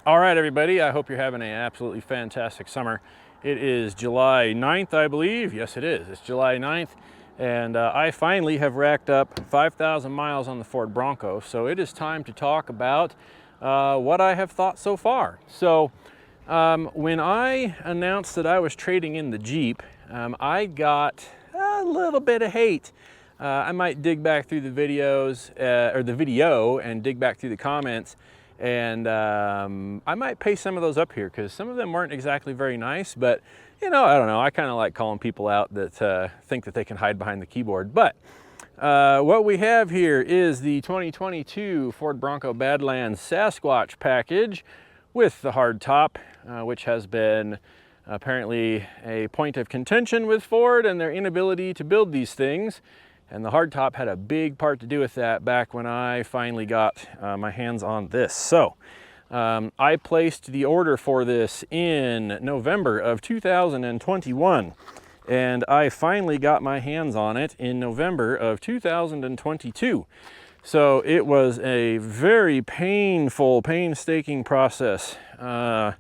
All right, everybody, I hope you're having an absolutely fantastic summer. It is July 9th, I believe. Yes, it is. It's July 9th, and I finally have racked up 5,000 miles on the Ford Bronco, so it is time to talk about what I have thought so far. So, when I announced that I was trading in the Jeep, I got a little bit of hate. I might dig back through the videos, or the video, and dig back through the comments, and I might paste some of those up here because some of them weren't exactly very nice, but you know, I don't know, I kind of like calling people out that think that they can hide behind the keyboard. But what we have here is the 2022 Ford Bronco Badlands Sasquatch package with the hard top, which has been apparently a point of contention with Ford and their inability to build these things. And the hardtop had a big part to do with that back when I finally got my hands on this. So I placed the order for this in November of 2021, and I finally got my hands on it in November of 2022. So it was a very painful, painstaking process of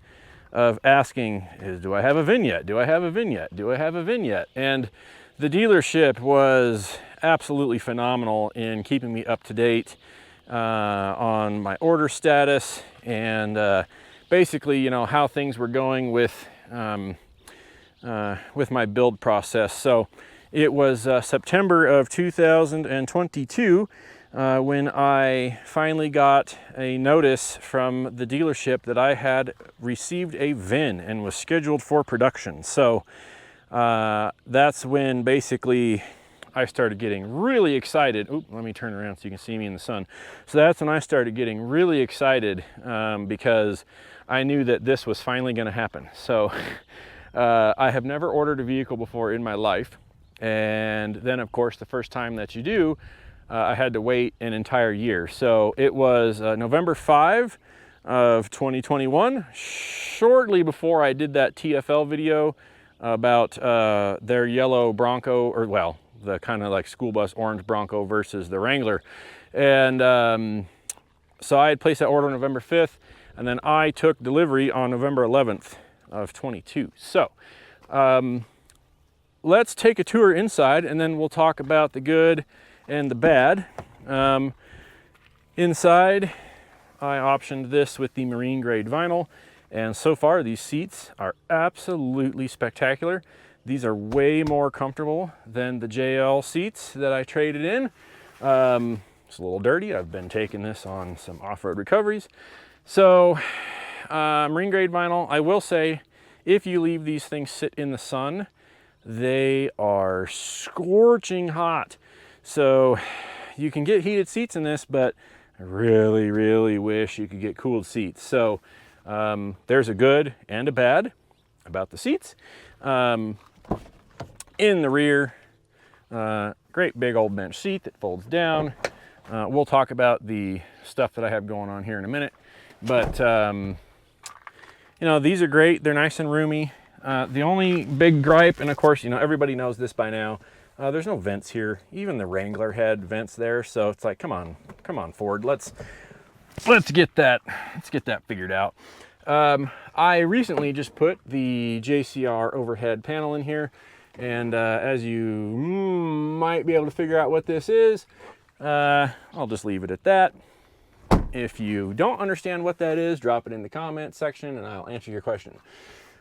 asking, do I have a VIN yet? Do I have a VIN yet? Do I have a VIN yet? And the dealership was absolutely phenomenal in keeping me up to date on my order status and basically, you know, how things were going with my build process. So it was September of 2022 when I finally got a notice from the dealership that I had received a VIN and was scheduled for production. So that's when basically I started getting really excited. Oop, let me turn around so you can see me in the sun. So that's when I started getting really excited because I knew that this was finally going to happen. So I have never ordered a vehicle before in my life. And then, of course, the first time that you do, I had to wait an entire year. So it was November 5 of 2021, shortly before I did that TFL video about their yellow Bronco, or well, the kind of like school bus orange Bronco versus the Wrangler. And so I had placed that order on November 5th, and then I took delivery on November 11th of 22. So let's take a tour inside, and then we'll talk about the good and the bad. Inside, I optioned this with the marine grade vinyl, and so far these seats are absolutely spectacular. These are way more comfortable than the JL seats that I traded in. It's a little dirty. I've been taking this on some off-road recoveries. So marine grade vinyl, I will say, if you leave these things sit in the sun, they are scorching hot. So you can get heated seats in this, but I really, really wish you could get cooled seats. So there's a good and a bad about the seats. In the rear, great big old bench seat that folds down. We'll talk about the stuff that I have going on here in a minute. But, you know, these are great. They're nice and roomy. The only big gripe, and of course, you know, everybody knows this by now, there's no vents here. Even the Wrangler had vents there. So it's like, come on, Ford. Let's get that figured out. I recently just put the JCR overhead panel in here, and as you might be able to figure out what this is, I'll just leave it at that. If you don't understand what that is, drop it in the comment section and I'll answer your question.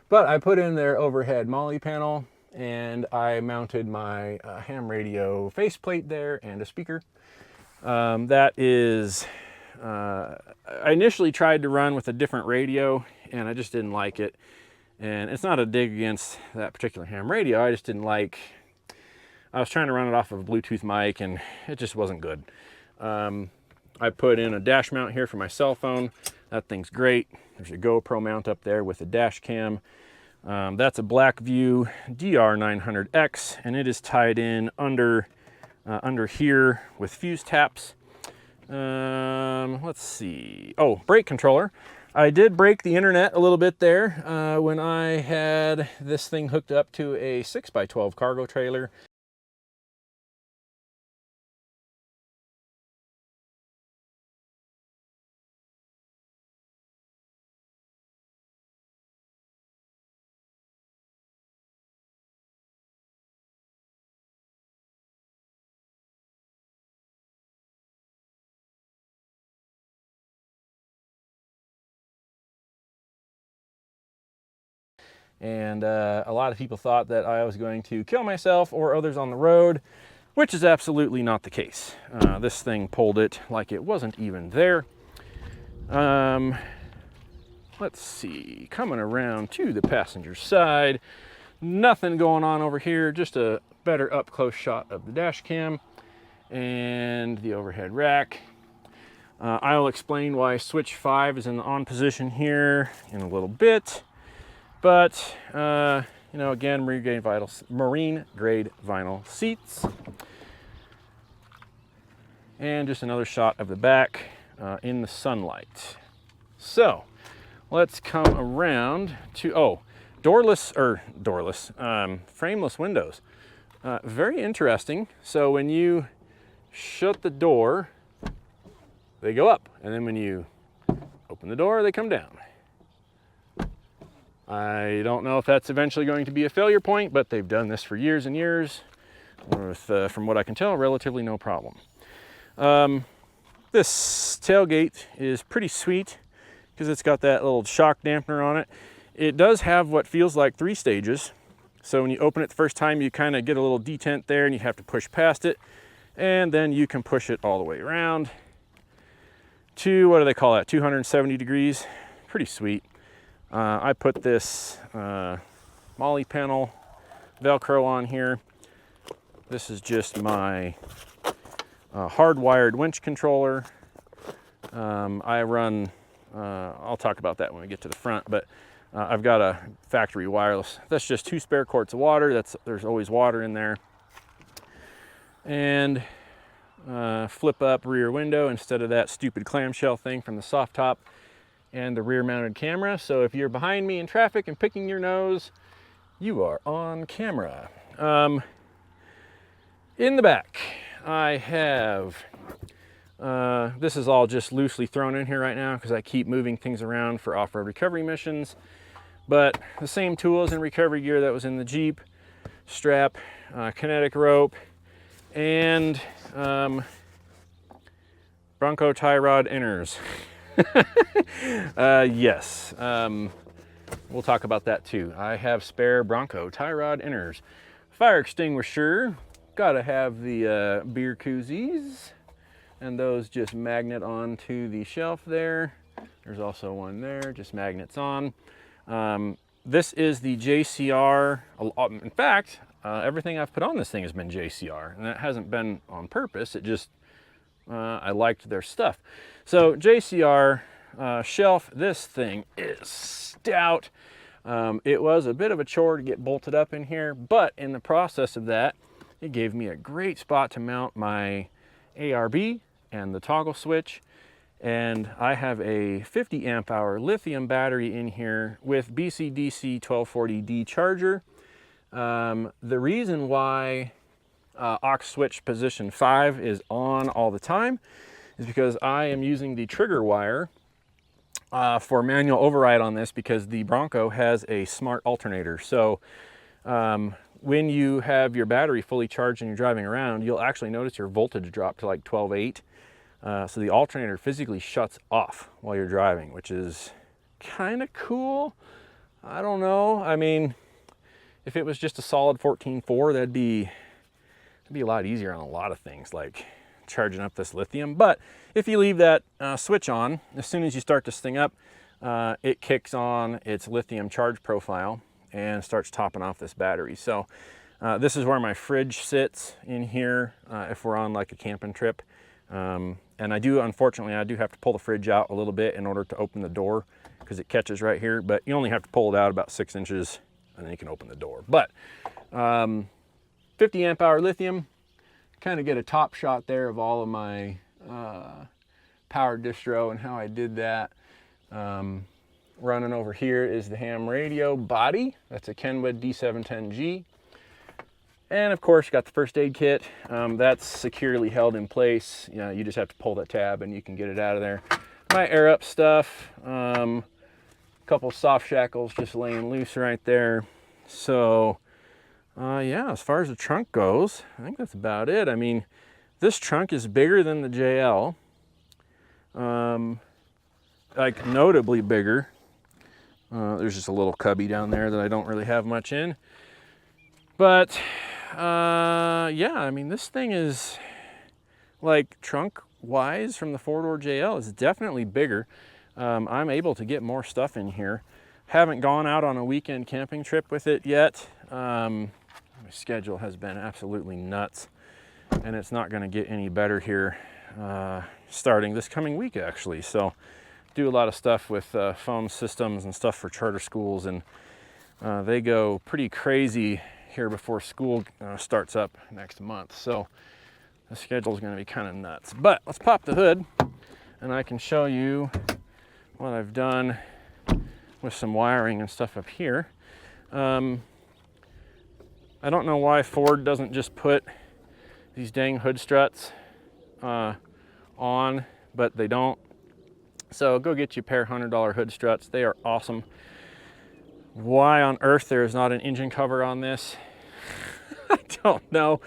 But I put in their overhead MOLLE panel, and I mounted my ham radio faceplate there and a speaker. That is, I initially tried to run with a different radio and I just didn't like it. And it's not a dig against that particular ham radio, I just didn't like, I was trying to run it off of a Bluetooth mic and it just wasn't good. I put in a dash mount here for my cell phone. That thing's great. There's a GoPro mount up there with a dash cam. That's a Blackview DR900X, and it is tied in under here with fuse taps. Let's see. Oh, brake controller. I did break the internet a little bit there when I had this thing hooked up to a 6x12 cargo trailer. And a lot of people thought that I was going to kill myself or others on the road, which is absolutely not the case. This thing pulled it like it wasn't even there. Let's see, coming around to the passenger side, nothing going on over here, just a better up close shot of the dash cam and the overhead rack. I'll explain why switch 5 is in the on position here in a little bit, but you know, again, marine grade vinyl seats. And just another shot of the back in the sunlight. So let's come around to, frameless windows. Very interesting. So when you shut the door, they go up. And then when you open the door, they come down. I don't know if that's eventually going to be a failure point, but they've done this for years and years with, from what I can tell, relatively no problem. This tailgate is pretty sweet because it's got that little shock dampener on it. It does have what feels like 3 stages. So when you open it the first time, you kind of get a little detent there and you have to push past it. And then you can push it all the way around to, what do they call that, 270 degrees. Pretty sweet. I put this Molly panel Velcro on here. This is just my hardwired winch controller. I run, I'll talk about that when we get to the front, but I've got a factory wireless. That's just 2 spare quarts of water. There's always water in there. And flip up rear window instead of that stupid clamshell thing from the soft top, and the rear mounted camera. So if you're behind me in traffic and picking your nose, you are on camera. In the back, I have, this is all just loosely thrown in here right now because I keep moving things around for off-road recovery missions, but the same tools and recovery gear that was in the Jeep, strap, kinetic rope, and Bronco tie rod inners. Yes, we'll talk about that too. I have spare Bronco tie rod inners. Fire extinguisher, gotta have the beer koozies, and those just magnet onto the shelf there. There's also one there, just magnets on. This is the JCR. In fact, everything I've put on this thing has been JCR, and that hasn't been on purpose. It just, I liked their stuff. So JCR shelf, this thing is stout. It was a bit of a chore to get bolted up in here, but in the process of that, it gave me a great spot to mount my ARB and the toggle switch. And I have a 50 amp hour lithium battery in here with BCDC 1240D charger. The reason why aux switch position 5 is on all the time is because I am using the trigger wire for manual override on this, because the Bronco has a smart alternator. So when you have your battery fully charged and you're driving around, you'll actually notice your voltage drop to like 12.8. So the alternator physically shuts off while you're driving, which is kind of cool. I don't know. I mean, if it was just a solid 14.4, that'd be a lot easier on a lot of things, like charging up this lithium. But if you leave that switch on, as soon as you start this thing up, it kicks on its lithium charge profile and starts topping off this battery. So this is where my fridge sits in here if we're on like a camping trip. And unfortunately, I do have to pull the fridge out a little bit in order to open the door, because it catches right here, but you only have to pull it out about 6 inches and then you can open the door. But 50 amp hour lithium, kind of get a top shot there of all of my power distro and how I did that. Running over here is the ham radio body. That's a Kenwood D710G. And of course, you got the first aid kit. That's securely held in place. You know, you just have to pull that tab and you can get it out of there. My air up stuff, a couple soft shackles just laying loose right there. So yeah, as far as the trunk goes, I think that's about it. I mean, this trunk is bigger than the JL, like notably bigger. There's just a little cubby down there that I don't really have much in. But yeah, I mean, this thing is, like, trunk wise from the 4-door JL is definitely bigger. I'm able to get more stuff in here. Haven't gone out on a weekend camping trip with it yet. My schedule has been absolutely nuts, and it's not going to get any better here starting this coming week, actually. So do a lot of stuff with phone systems and stuff for charter schools, and they go pretty crazy here before school starts up next month. So the schedule is going to be kind of nuts. But let's pop the hood and I can show you what I've done with some wiring and stuff up here. I don't know why Ford doesn't just put these dang hood struts on, but they don't. So go get you a pair of $100 hood struts. They are awesome. Why on earth there is not an engine cover on this, I don't know.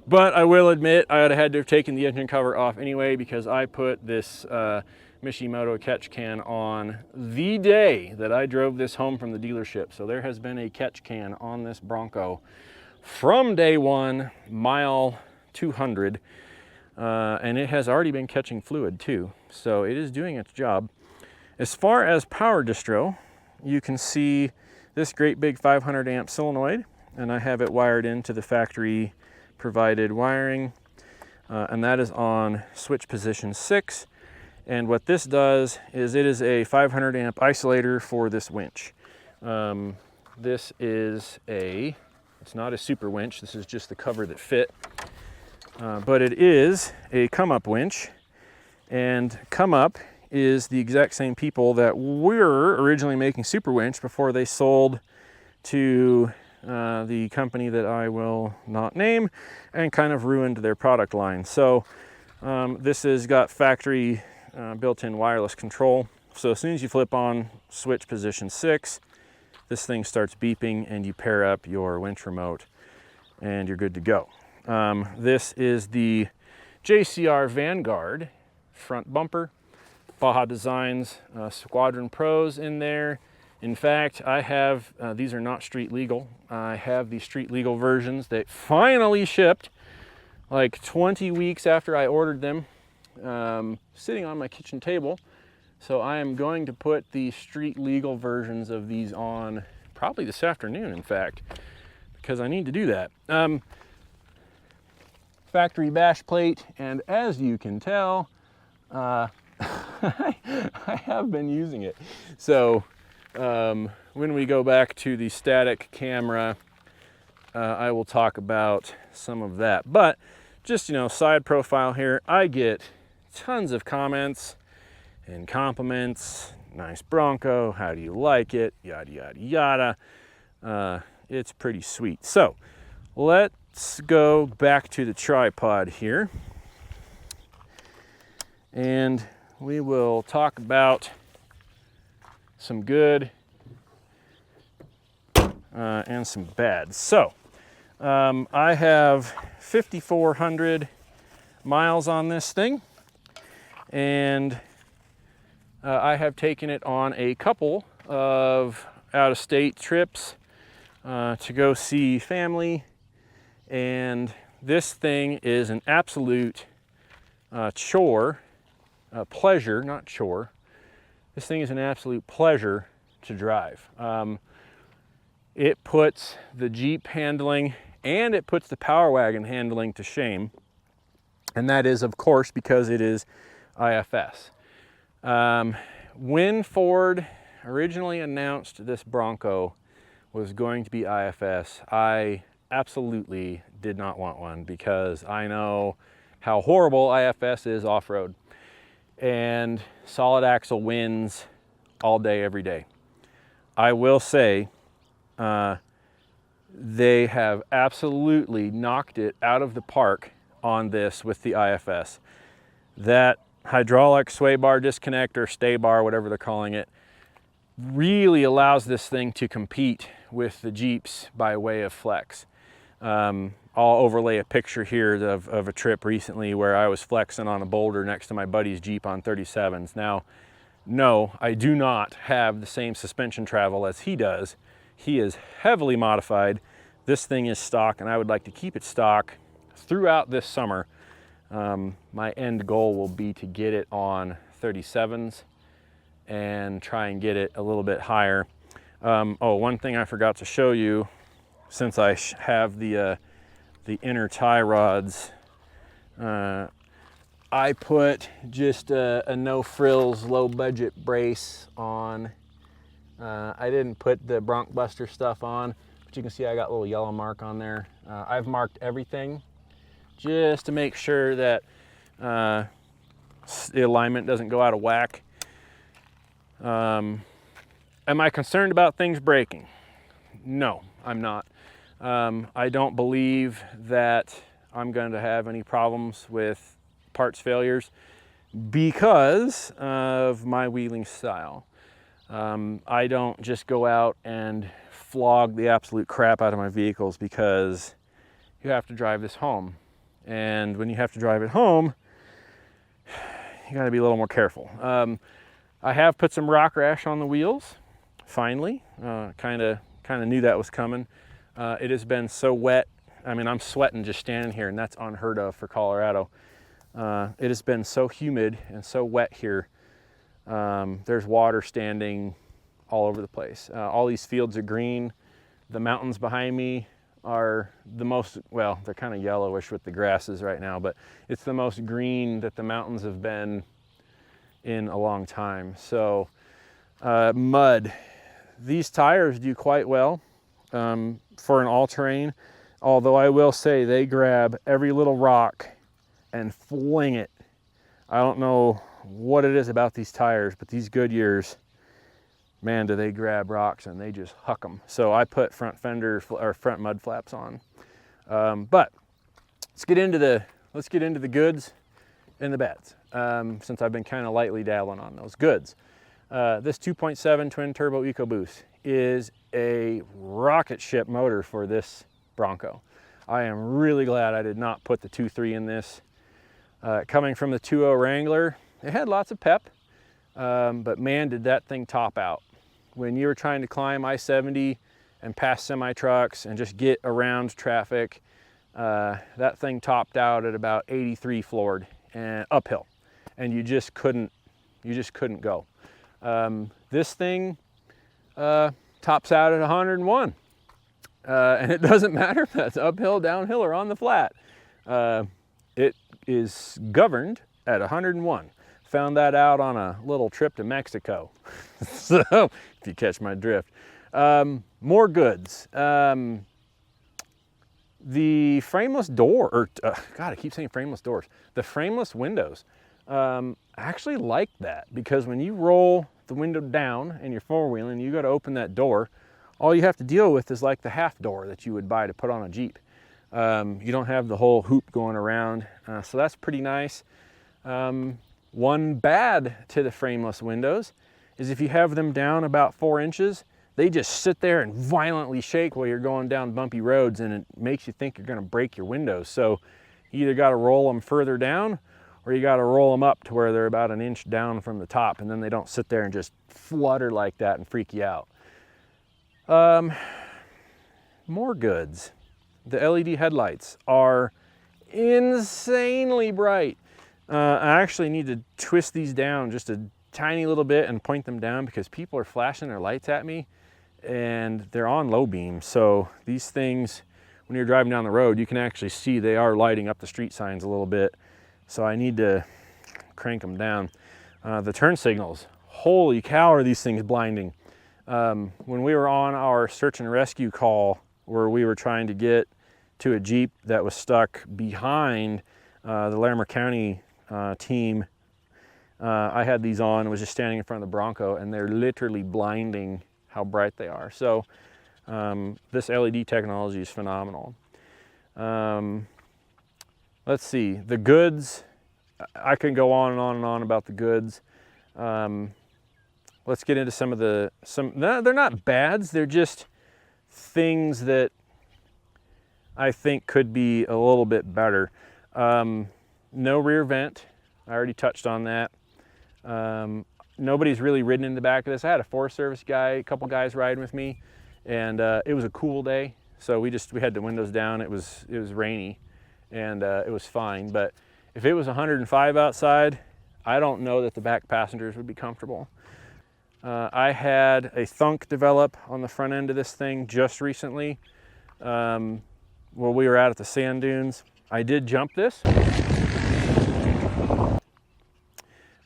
But I will admit I would have had to have taken the engine cover off anyway, because I put this Mishimoto catch can on the day that I drove this home from the dealership. So there has been a catch can on this Bronco from day one, mile 200. And it has already been catching fluid too, so it is doing its job. As far as power distro, you can see this great big 500 amp solenoid, and I have it wired into the factory provided wiring, and that is on switch position 6. And what this does is it is a 500 amp isolator for this winch. This is it's not a super winch, this is just the cover that fit. But it is a come-up winch, and come-up is the exact same people that were originally making super winch before they sold to the company that I will not name, and kind of ruined their product line. So this has got factory built-in wireless control. So as soon as you flip on switch position 6, this thing starts beeping and you pair up your winch remote and you're good to go. This is the JCR Vanguard front bumper, Baja Designs Squadron Pros in there. In fact, I have, these are not street legal. I have the street legal versions that finally shipped like 20 weeks after I ordered them, sitting on my kitchen table. So I am going to put the street legal versions of these on probably this afternoon, in fact, because I need to do that. Factory bash plate, and as you can tell, I have been using it. So when we go back to the static camera, I will talk about some of that. But just, you know, side profile here, I get tons of comments and compliments. Nice Bronco, how do you like it, yada yada yada. It's pretty sweet. So let's go back to the tripod here, and we will talk about some good and some bad. So I have 5,400 miles on this thing, and I have taken it on a couple of out-of-state trips to go see family, and this thing is an absolute pleasure, not chore. This thing is an absolute pleasure to drive. It puts the Jeep handling and it puts the Power Wagon handling to shame, and that is, of course, because it is IFS. When Ford originally announced this Bronco was going to be IFS, I absolutely did not want one, because I know how horrible IFS is off-road, and solid axle wins all day, every day. I will say they have absolutely knocked it out of the park on this with the IFS. That hydraulic sway bar disconnect, or stay bar, whatever they're calling it, really allows this thing to compete with the Jeeps by way of flex. I'll overlay a picture here of a trip recently where I was flexing on a boulder next to my buddy's Jeep on 37s. Now, no, I do not have the same suspension travel as he does. He is heavily modified. This thing is stock, and I would like to keep it stock throughout this summer. My end goal will be to get it on 37s and try and get it a little bit higher. Oh, one thing I forgot to show you, since I have the inner tie rods, I put just a no frills, low budget brace on. I didn't put the Bronc Buster stuff on, but you can see I got a little yellow mark on there. I've marked everything just to make sure that the alignment doesn't go out of whack. Am I concerned about things breaking? No, I'm not. I don't believe that I'm going to have any problems with parts failures because of my wheeling style. I don't just go out and flog the absolute crap out of my vehicles because you have to drive this home. And when you have to drive it home, you got to be a little more careful. I have put some rock rash on the wheels, finally. Kind of knew that was coming. It has been so wet. I mean, I'm sweating just standing here, and that's unheard of for Colorado. It has been so humid and so wet here. There's water standing all over the place. All these fields are green. The mountains behind me are the most, well, they're kind of yellowish with the grasses right now, but it's the most green that the mountains have been in a long time. So mud. These tires do quite well for an all-terrain, although I will say they grab every little rock and fling it. I don't know what it is about these tires, but these Goodyears, man, do they grab rocks and they just huck them. So I put front fender or front mud flaps on. But let's get into the goods and the bads, since I've been kind of lightly dabbling on those goods. This 2.7 twin turbo EcoBoost is a rocket ship motor for this Bronco. I am really glad I did not put the 2.3 in this. Coming from the 2.0 Wrangler, it had lots of pep, but man, did that thing top out. When you were trying to climb I-70 and pass semi-trucks and just get around traffic, that thing topped out at about 83 floored and uphill, and you just couldn't go. This thing tops out at 101, and it doesn't matter if that's uphill, downhill, or on the flat. It is governed at 101. Found that out on a little trip to Mexico. So, if you catch my drift. More goods. The frameless door, or God, I keep saying frameless doors. The frameless windows. I actually like that because when you roll the window down and you're four-wheeling, you got to open that door. All you have to deal with is like the half door that you would buy to put on a Jeep. You don't have the whole hoop going around, so that's pretty nice. One bad to the frameless windows is if you have them down about 4 inches, they just sit there and violently shake while you're going down bumpy roads, and it makes you think you're going to break your windows. So you either got to roll them further down or you got to roll them up to where they're about 1 inch down from the top, and then they don't sit there and just flutter like that and freak you out. More goods. The LED headlights are insanely bright. I actually need to twist these down just a tiny little bit and point them down because people are flashing their lights at me and they're on low beam. So these things, when you're driving down the road, you can actually see they are lighting up the street signs a little bit. So I need to crank them down. The turn signals, holy cow, are these things blinding. When we were on our search and rescue call where we were trying to get to a Jeep that was stuck behind the Larimer County team, I had these on and was just standing in front of the Bronco, and they're literally blinding how bright they are. So this LED technology is phenomenal. Let's see, the goods, I can go on and on and on about the goods. Let's get into some of the, they're not bads, they're just things that I think could be a little bit better. No rear vent, I already touched on that. nobody's really ridden in the back of this. I had a Forest Service guy, a couple guys riding with me, and it was a cool day. So we had the windows down. It was rainy, and it was fine. But if it was 105 outside, I don't know that the back passengers would be comfortable. I had a thunk develop on the front end of this thing just recently. While we were out at the sand dunes. I did jump this.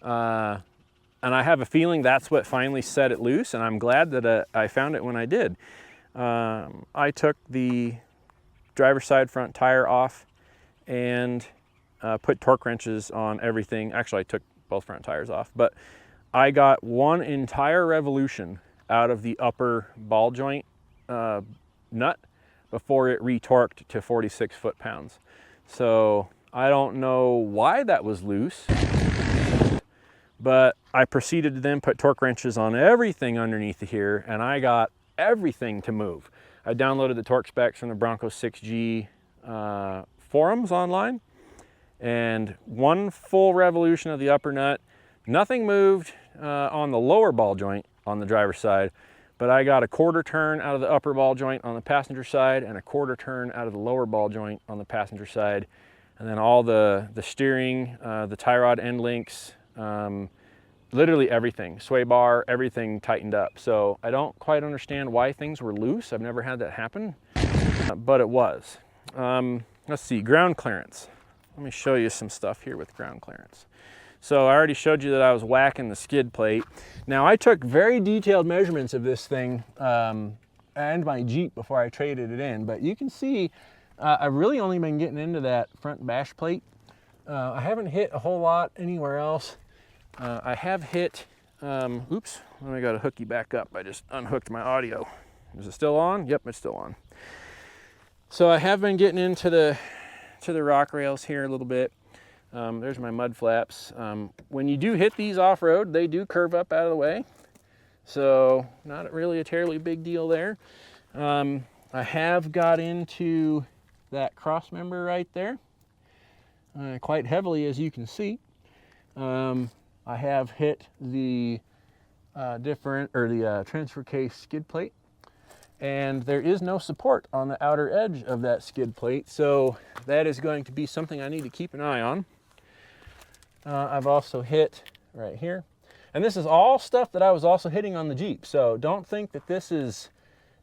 And I have a feeling that's what finally set it loose, and I'm glad that I found it when I did. I took the driver's side front tire off and put torque wrenches on everything. Actually, I took both front tires off, but I got one entire revolution out of the upper ball joint nut before it retorqued to 46 foot-pounds. So I don't know why that was loose, but I proceeded to then put torque wrenches on everything underneath here, and I got everything to move. I downloaded the torque specs from the Bronco 6G forums online, and one full revolution of the upper nut. Nothing moved on the lower ball joint on the driver's side, but I got a quarter turn out of the upper ball joint on the passenger side and a quarter turn out of the lower ball joint on the passenger side. And then all the steering, the tie rod end links, literally everything, sway bar, everything tightened up. So I don't quite understand why things were loose. I've never had that happen, but it was. Let's see, ground clearance. Let me show you some stuff here with ground clearance. So I already showed you that I was whacking the skid plate. Now I took very detailed measurements of this thing and my Jeep before I traded it in, but you can see I've really only been getting into that front bash plate. I haven't hit a whole lot anywhere else. I have hit, oops, I got to hook you back up. I just unhooked my audio. Is it still on? Yep, it's still on. So I have been getting into the rock rails here a little bit. There's my mud flaps. When you do hit these off-road, they do curve up out of the way. So not really a terribly big deal there. I have got into that cross member right there quite heavily, as you can see. I have hit the transfer case skid plate, and there is no support on the outer edge of that skid plate. So that is going to be something I need to keep an eye on. I've also hit right here. And this is all stuff that I was also hitting on the Jeep. So don't think that this is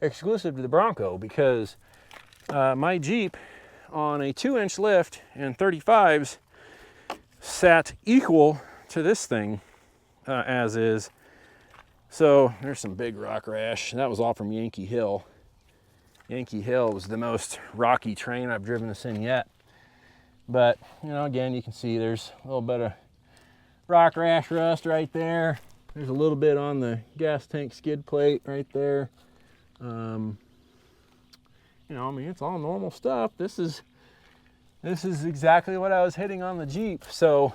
exclusive to the Bronco, because my Jeep on a 2-inch lift and 35s sat equal to this thing as is. So there's some big rock rash. That was all from Yankee Hill. Yankee Hill was the most rocky terrain I've driven this in yet. But, you know, again, you can see there's a little bit of rock rash rust right there. There's a little bit on the gas tank skid plate right there. You know, I mean, it's all normal stuff. This is exactly what I was hitting on the Jeep. So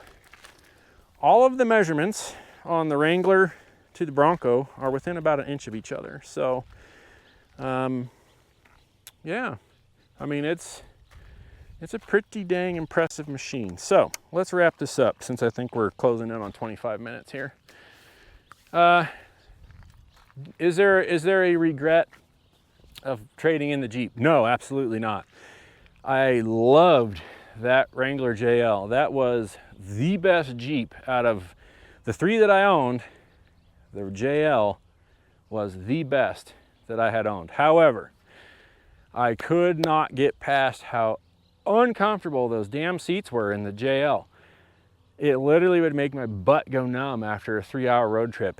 all of the measurements on the Wrangler to the Bronco are within about 1 inch of each other. So, yeah, I mean, it's a pretty dang impressive machine. So let's wrap this up, since I think we're closing in on 25 minutes here. Is there a regret of trading in the Jeep? No, absolutely not. I loved that Wrangler JL. That was the best Jeep out of the 3 that I owned. The JL was the best that I had owned. However, I could not get past how uncomfortable those damn seats were in the JL. It literally would make my butt go numb after a 3-hour road trip.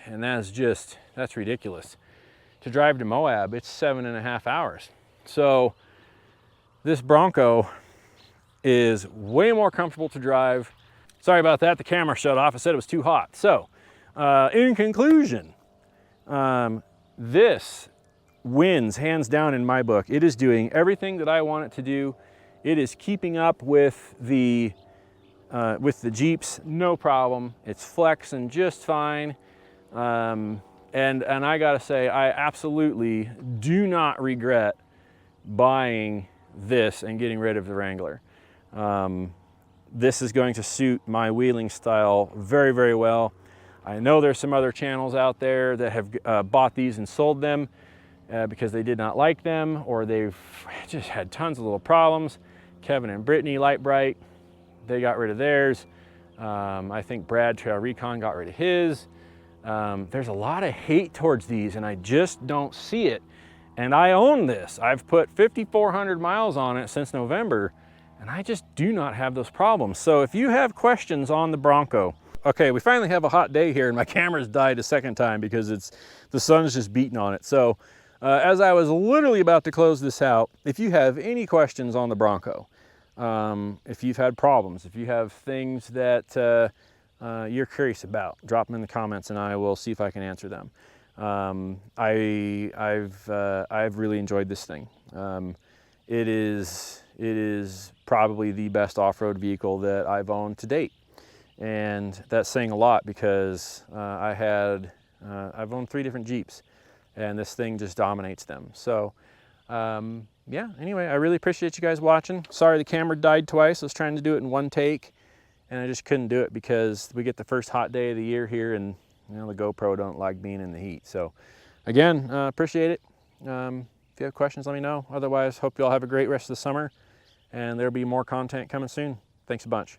And that's ridiculous. To drive to Moab, it's 7.5 hours. So this Bronco is way more comfortable to drive. Sorry about that, the camera shut off. I said it was too hot. So in conclusion, this wins hands down in my book. It is doing everything that I want it to do. It is keeping up with the Jeeps, no problem. It's flexing just fine. And I gotta say, I absolutely do not regret buying this and getting rid of the Wrangler. This is going to suit my wheeling style very, very well. I know there's some other channels out there that have bought these and sold them because they did not like them, or they've just had tons of little problems. Kevin and Brittany Light Bright, they got rid of theirs. I think Brad Trail Recon got rid of his. There's a lot of hate towards these, and I just don't see it. And I own this. I've put 5,400 miles on it since November, and I just do not have those problems. So if you have questions on the Bronco, okay, we finally have a hot day here, and my camera's died a second time because the sun's just beating on it. So as I was literally about to close this out, if you have any questions on the Bronco, if you've had problems, if you have things that you're curious about, drop them in the comments and I will see if I can answer them. I've really enjoyed this thing. It is probably the best off-road vehicle that I've owned to date, and that's saying a lot because I've owned 3 different Jeeps, and this thing just dominates them. So yeah, anyway, I really appreciate you guys watching. Sorry the camera died twice. I was trying to do it in one take, and I just couldn't do it because we get the first hot day of the year here, and you know, the GoPro don't like being in the heat. So again, appreciate it. If you have questions, let me know. Otherwise, hope you all have a great rest of the summer, and there'll be more content coming soon. Thanks a bunch.